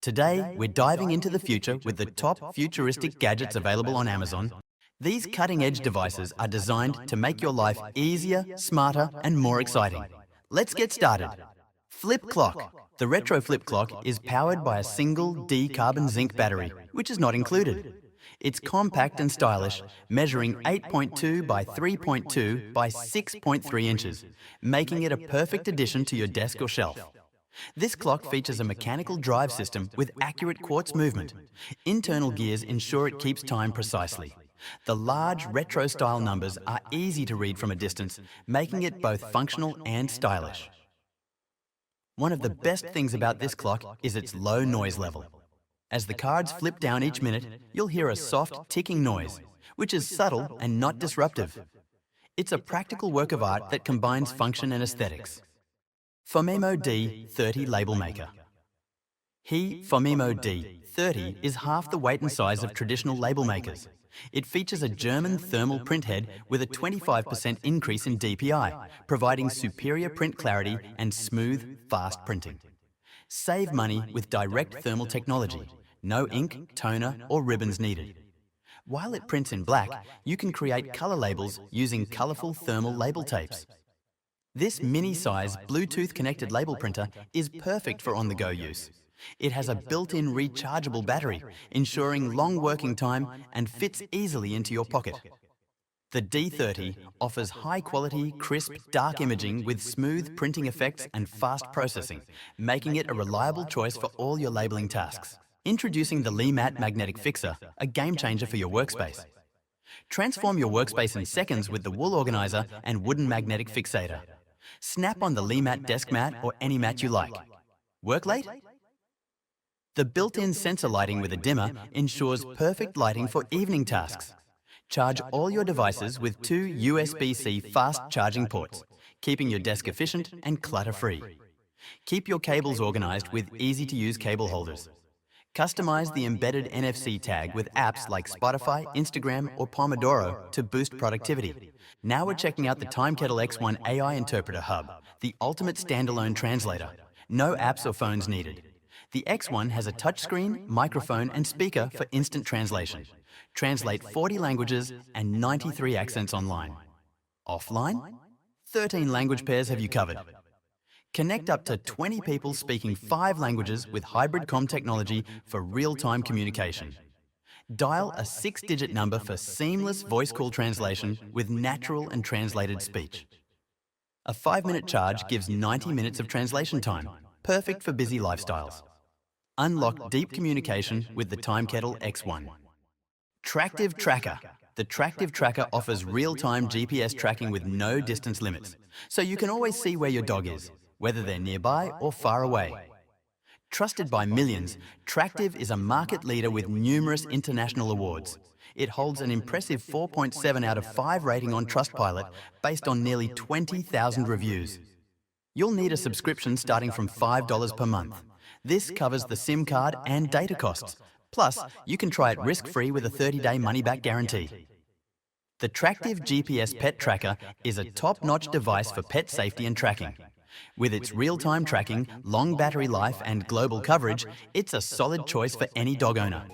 Today, we're diving into the future with the top futuristic gadgets available on Amazon. These cutting-edge devices are designed to make your life easier, smarter, and more exciting. Let's get started. Flip Clock. The retro flip clock is powered by a single D-carbon zinc battery, which is not included. It's compact and stylish, measuring 8.2 by 3.2 by 6.3 inches, making it a perfect addition to your desk or shelf. This clock features a mechanical drive system with accurate quartz movement. Internal gears ensure it keeps time precisely. The large retro-style numbers are easy to read from a distance, making it both functional and stylish. One of the best things about this clock is its low noise level. As the cards flip down each minute, you'll hear a soft ticking noise, which is subtle and not disruptive. It's a practical work of art that combines function and aesthetics. Phomemo D30 Label Maker. Phomemo D30 is half the weight and size of traditional label makers. It features a German thermal print head with a 25% increase in DPI, providing superior print clarity and smooth, fast printing. Save money with direct thermal technology. No ink, toner, or ribbons needed. While it prints in black, you can create color labels using colorful thermal label tapes. This mini-size, Bluetooth-connected label printer is perfect for on-the-go use. It has a built-in rechargeable battery, ensuring long working time and fits easily into your pocket. The D30 offers high-quality, crisp, dark imaging with smooth printing effects and fast processing, making it a reliable choice for all your labeling tasks. Introducing the LeMat Magnetic Fixer, a game-changer for your workspace. Transform your workspace in seconds with the wool organizer and wooden magnetic fixator. Snap on the LeMat desk mat or any mat you like. Work late? The built-in sensor lighting with a dimmer ensures perfect lighting for evening tasks. Charge all your devices with 2 USB-C fast charging ports, keeping your desk efficient and clutter-free. Keep your cables organized with easy-to-use cable holders. Customize the embedded NFC tag with apps like Spotify, Instagram, or Pomodoro to boost productivity. Now we're checking out the Timekettle X1 AI Interpreter Hub, the ultimate standalone translator. No apps or phones needed. The X1 has a touchscreen, microphone, and speaker for instant translation. Translate 40 languages and 93 accents online. Offline? 13 language pairs have you covered. Connect up to 20 people speaking 5 languages with hybrid comm technology for real-time communication. Dial a 6-digit number for seamless voice call translation with natural and translated speech. A 5-minute charge gives 90 minutes of translation time, perfect for busy lifestyles. Unlock deep communication with the Timekettle X1. Tractive Tracker. The Tractive Tracker offers real-time GPS tracking with no distance limits, so you can always see where your dog is, whether they're nearby or far away. Trusted by millions, Tractive is a market leader with numerous international awards. It holds an impressive 4.7 out of 5 rating on Trustpilot based on nearly 20,000 reviews. You'll need a subscription starting from $5 per month. This covers the SIM card and data costs. Plus, you can try it risk-free with a 30-day money-back guarantee. The Tractive GPS Pet Tracker is a top-notch device for pet safety and tracking. With its real-time tracking, long battery life, and global coverage, it's a solid choice for any dog owner.